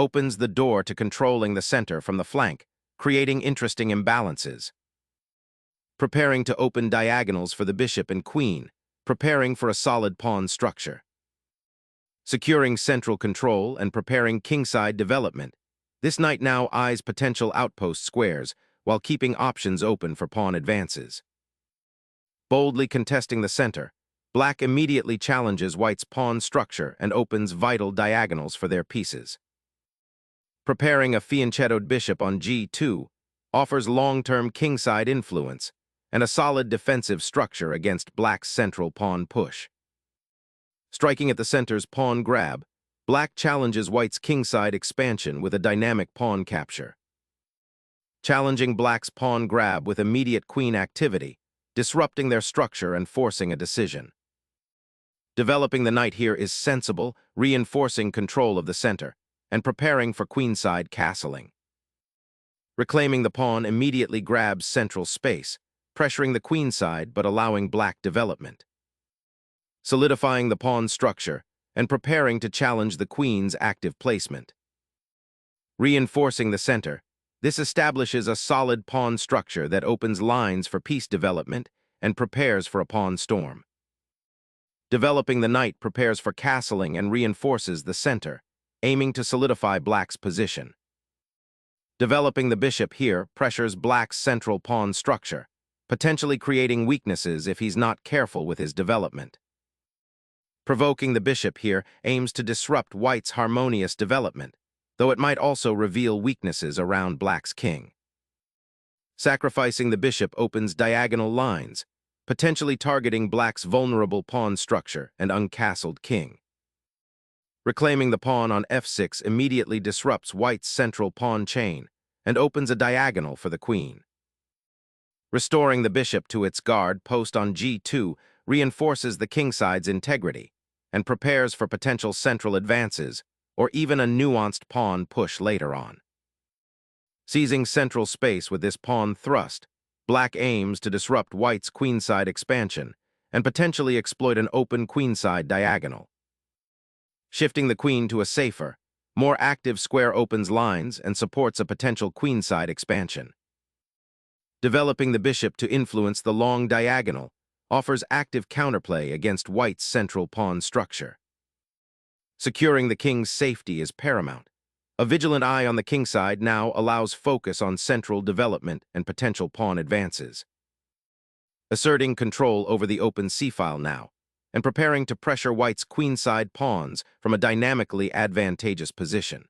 opens the door to controlling the center from the flank, creating interesting imbalances. Preparing to open diagonals for the bishop and queen, preparing for a solid pawn structure. Securing central control and preparing kingside development. This knight now eyes potential outpost squares while keeping options open for pawn advances. Boldly contesting the center, black immediately challenges white's pawn structure and opens vital diagonals for their pieces. Preparing a fianchettoed bishop on g2 offers long-term kingside influence and a solid defensive structure against black's central pawn push. Striking at the center's pawn grab, black challenges white's kingside expansion with a dynamic pawn capture. Challenging black's pawn grab with immediate queen activity, disrupting their structure and forcing a decision. Developing the knight here is sensible, reinforcing control of the center, and preparing for queenside castling. Reclaiming the pawn immediately grabs central space, pressuring the queenside but allowing black development. Solidifying the pawn structure and preparing to challenge the queen's active placement. Reinforcing the center, this establishes a solid pawn structure that opens lines for piece development and prepares for a pawn storm. Developing the knight prepares for castling and reinforces the center, aiming to solidify black's position. Developing the bishop here pressures black's central pawn structure, potentially creating weaknesses if he's not careful with his development. Provoking the bishop here aims to disrupt white's harmonious development, though it might also reveal weaknesses around black's king. Sacrificing the bishop opens diagonal lines, potentially targeting black's vulnerable pawn structure and uncastled king. Reclaiming the pawn on f6 immediately disrupts white's central pawn chain and opens a diagonal for the queen. Restoring the bishop to its guard post on g2 reinforces the kingside's integrity and prepares for potential central advances or even a nuanced pawn push later on. Seizing central space with this pawn thrust, black aims to disrupt white's queenside expansion and potentially exploit an open queenside diagonal. Shifting the queen to a safer, more active square opens lines and supports a potential queenside expansion. Developing the bishop to influence the long diagonal offers active counterplay against white's central pawn structure. Securing the king's safety is paramount. A vigilant eye on the kingside now allows focus on central development and potential pawn advances. Asserting control over the open c-file now, and preparing to pressure white's queenside pawns from a dynamically advantageous position.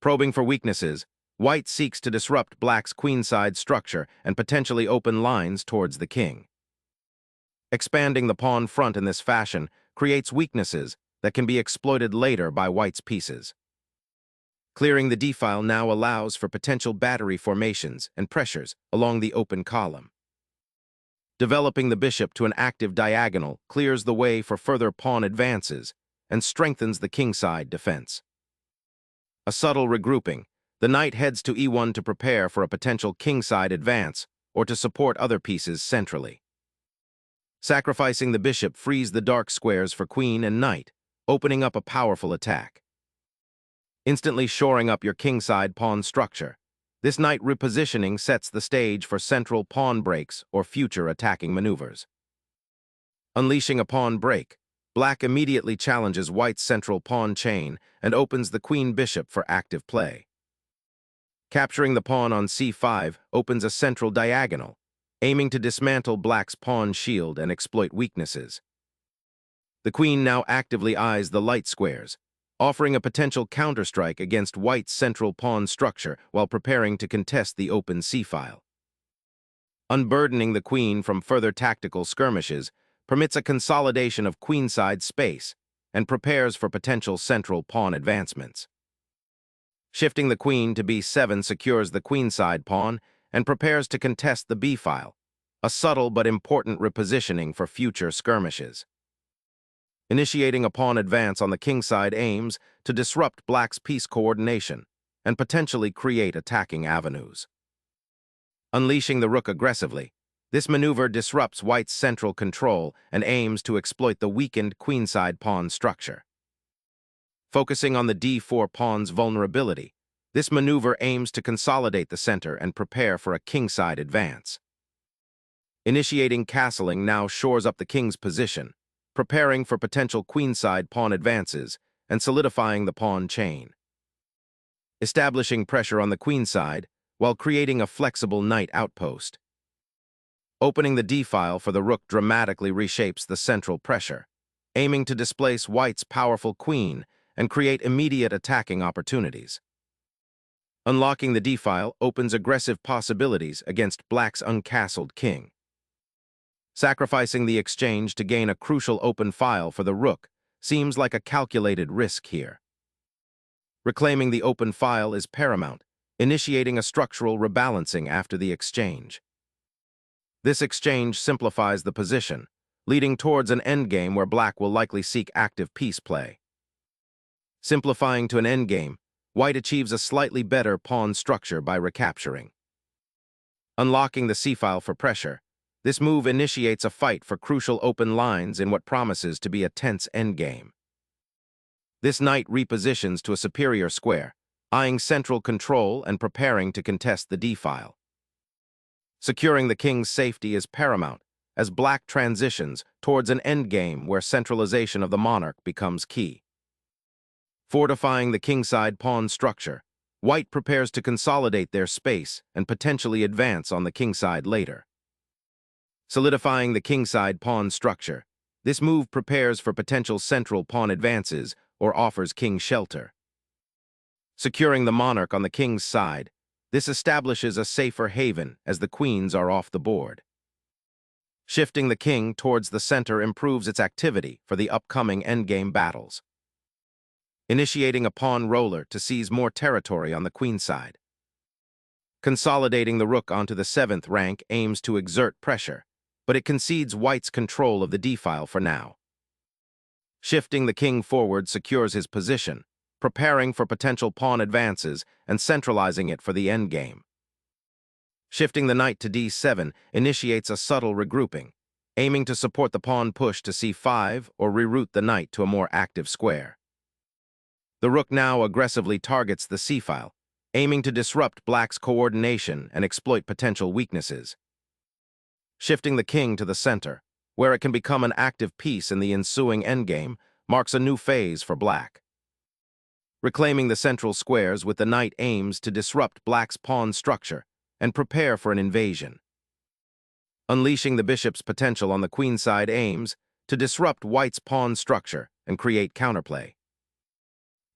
Probing for weaknesses, white seeks to disrupt black's queenside structure and potentially open lines towards the king. Expanding the pawn front in this fashion creates weaknesses that can be exploited later by white's pieces. Clearing the d-file now allows for potential battery formations and pressures along the open column. Developing the bishop to an active diagonal clears the way for further pawn advances and strengthens the kingside defense. A subtle regrouping, the knight heads to e1 to prepare for a potential kingside advance or to support other pieces centrally. Sacrificing the bishop frees the dark squares for queen and knight, opening up a powerful attack. Instantly shoring up your kingside pawn structure, this knight repositioning sets the stage for central pawn breaks or future attacking maneuvers. Unleashing a pawn break, black immediately challenges white's central pawn chain and opens the queen-bishop for active play. Capturing the pawn on c5 opens a central diagonal, aiming to dismantle black's pawn shield and exploit weaknesses. The queen now actively eyes the light squares, offering a potential counterstrike against white's central pawn structure while preparing to contest the open c-file. Unburdening the queen from further tactical skirmishes permits a consolidation of queenside space and prepares for potential central pawn advancements. Shifting the queen to b7 secures the queenside pawn and prepares to contest the b-file, a subtle but important repositioning for future skirmishes. Initiating a pawn advance on the kingside aims to disrupt black's piece coordination and potentially create attacking avenues. Unleashing the rook aggressively, this maneuver disrupts white's central control and aims to exploit the weakened queenside pawn structure. Focusing on the d4 pawn's vulnerability, this maneuver aims to consolidate the center and prepare for a kingside advance. Initiating castling now shores up the king's position, preparing for potential queenside pawn advances and solidifying the pawn chain. Establishing pressure on the queenside while creating a flexible knight outpost. Opening the d-file for the rook dramatically reshapes the central pressure, aiming to displace white's powerful queen and create immediate attacking opportunities. Unlocking the d-file opens aggressive possibilities against black's uncastled king. Sacrificing the exchange to gain a crucial open file for the rook seems like a calculated risk here. Reclaiming the open file is paramount, initiating a structural rebalancing after the exchange. This exchange simplifies the position, leading towards an endgame where black will likely seek active piece play. Simplifying to an endgame, white achieves a slightly better pawn structure by recapturing. Unlocking the c-file for pressure, this move initiates a fight for crucial open lines in what promises to be a tense endgame. This knight repositions to a superior square, eyeing central control and preparing to contest the d-file. Securing the king's safety is paramount as black transitions towards an endgame where centralization of the monarch becomes key. Fortifying the kingside pawn structure, white prepares to consolidate their space and potentially advance on the kingside later. Solidifying the kingside pawn structure, this move prepares for potential central pawn advances or offers king shelter. Securing the monarch on the king's side, this establishes a safer haven as the queens are off the board. Shifting the king towards the center improves its activity for the upcoming endgame battles. Initiating a pawn roller to seize more territory on the queen side. Consolidating the rook onto the 7th rank aims to exert pressure, but it concedes white's control of the d-file for now. Shifting the king forward secures his position, preparing for potential pawn advances and centralizing it for the endgame. Shifting the knight to d7 initiates a subtle regrouping, aiming to support the pawn push to c5 or reroute the knight to a more active square. The rook now aggressively targets the c-file, aiming to disrupt black's coordination and exploit potential weaknesses. Shifting the king to the center, where it can become an active piece in the ensuing endgame, marks a new phase for black. Reclaiming the central squares with the knight aims to disrupt black's pawn structure and prepare for an invasion. Unleashing the bishop's potential on the queenside aims to disrupt white's pawn structure and create counterplay.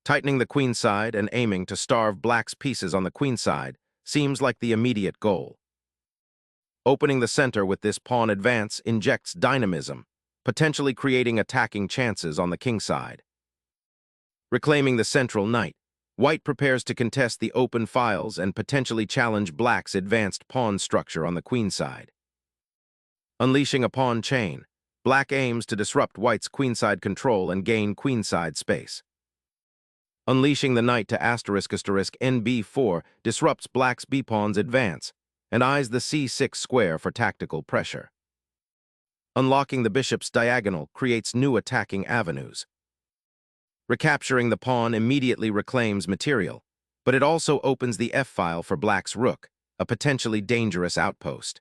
Tightening the queenside and aiming to starve black's pieces on the queenside seems like the immediate goal. Opening the center with this pawn advance injects dynamism, potentially creating attacking chances on the kingside. Reclaiming the central knight, white prepares to contest the open files and potentially challenge black's advanced pawn structure on the queenside. Unleashing a pawn chain, black aims to disrupt white's queenside control and gain queenside space. Unleashing the knight to **NB4 disrupts black's b-pawn's advance and eyes the c6 square for tactical pressure. Unlocking the bishop's diagonal creates new attacking avenues. Recapturing the pawn immediately reclaims material, but it also opens the f-file for black's rook, a potentially dangerous outpost.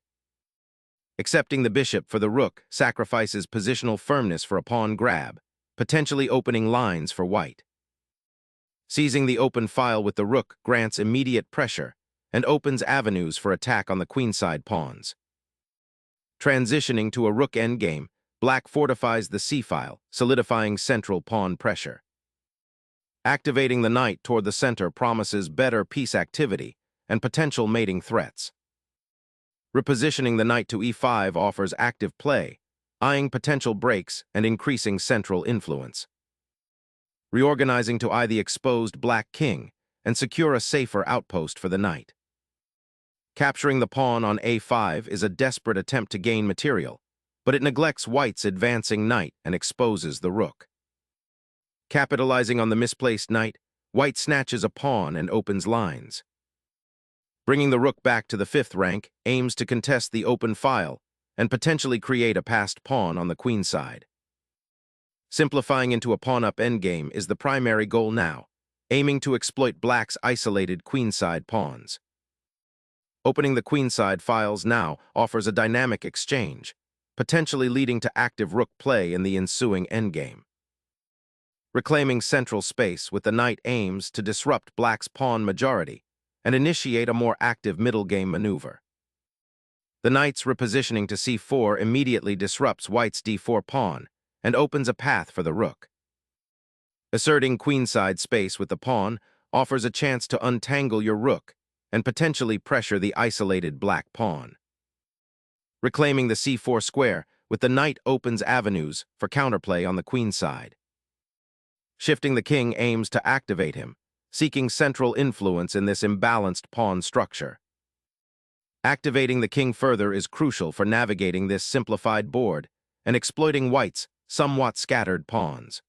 Accepting the bishop for the rook sacrifices positional firmness for a pawn grab, potentially opening lines for white. Seizing the open file with the rook grants immediate pressure and opens avenues for attack on the queenside pawns. Transitioning to a rook endgame, black fortifies the c-file, solidifying central pawn pressure. Activating the knight toward the center promises better piece activity and potential mating threats. Repositioning the knight to e5 offers active play, eyeing potential breaks and increasing central influence. Reorganizing to eye the exposed black king and secure a safer outpost for the knight. Capturing the pawn on a5 is a desperate attempt to gain material, but it neglects white's advancing knight and exposes the rook. Capitalizing on the misplaced knight, white snatches a pawn and opens lines. Bringing the rook back to the 5th rank aims to contest the open file and potentially create a passed pawn on the queenside. Simplifying into a pawn-up endgame is the primary goal now, aiming to exploit black's isolated queenside pawns. Opening the queenside files now offers a dynamic exchange, potentially leading to active rook play in the ensuing endgame. Reclaiming central space with the knight aims to disrupt black's pawn majority and initiate a more active middle game maneuver. The knight's repositioning to c4 immediately disrupts white's d4 pawn and opens a path for the rook. Asserting queenside space with the pawn offers a chance to untangle your rook and potentially pressure the isolated black pawn. Reclaiming the c4 square with the knight opens avenues for counterplay on the queenside. Shifting the king aims to activate him, seeking central influence in this imbalanced pawn structure. Activating the king further is crucial for navigating this simplified board and exploiting white's somewhat scattered pawns.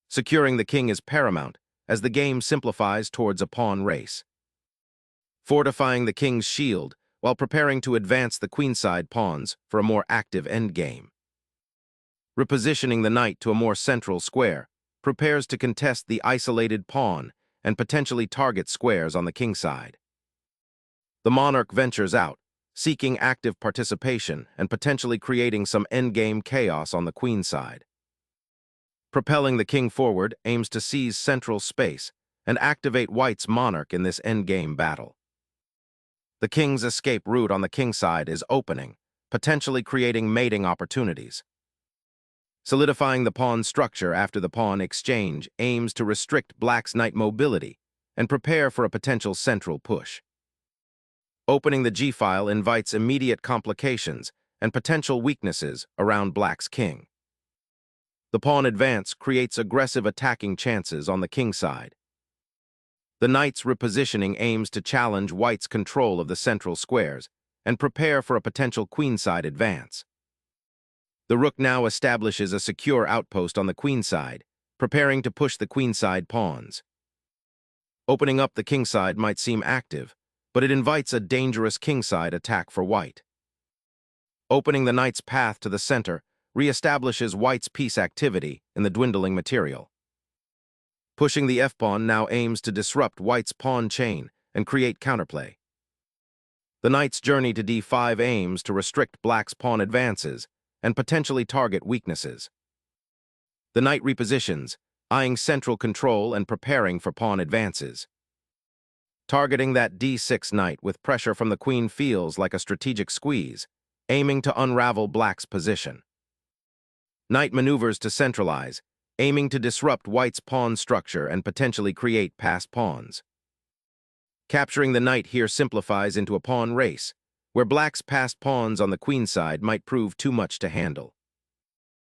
Securing the king is paramount as the game simplifies towards a pawn race. Fortifying the king's shield while preparing to advance the queenside pawns for a more active endgame. Repositioning the knight to a more central square prepares to contest the isolated pawn and potentially target squares on the kingside. The monarch ventures out, seeking active participation and potentially creating some endgame chaos on the queenside. Propelling the king forward aims to seize central space and activate white's monarch in this endgame battle. The king's escape route on the kingside is opening, potentially creating mating opportunities. Solidifying the pawn structure after the pawn exchange aims to restrict black's knight mobility and prepare for a potential central push. Opening the g-file invites immediate complications and potential weaknesses around black's king. The pawn advance creates aggressive attacking chances on the kingside. The knight's repositioning aims to challenge white's control of the central squares and prepare for a potential queenside advance. The rook now establishes a secure outpost on the queenside, preparing to push the queenside pawns. Opening up the kingside might seem active, but it invites a dangerous kingside attack for white. Opening the knight's path to the center reestablishes white's piece activity in the dwindling material. Pushing the f-pawn now aims to disrupt white's pawn chain and create counterplay. The knight's journey to d5 aims to restrict black's pawn advances and potentially target weaknesses. The knight repositions, eyeing central control and preparing for pawn advances. Targeting that d6 knight with pressure from the queen feels like a strategic squeeze, aiming to unravel black's position. Knight maneuvers to centralize, aiming to disrupt white's pawn structure and potentially create passed pawns. Capturing the knight here simplifies into a pawn race, where black's passed pawns on the queenside might prove too much to handle.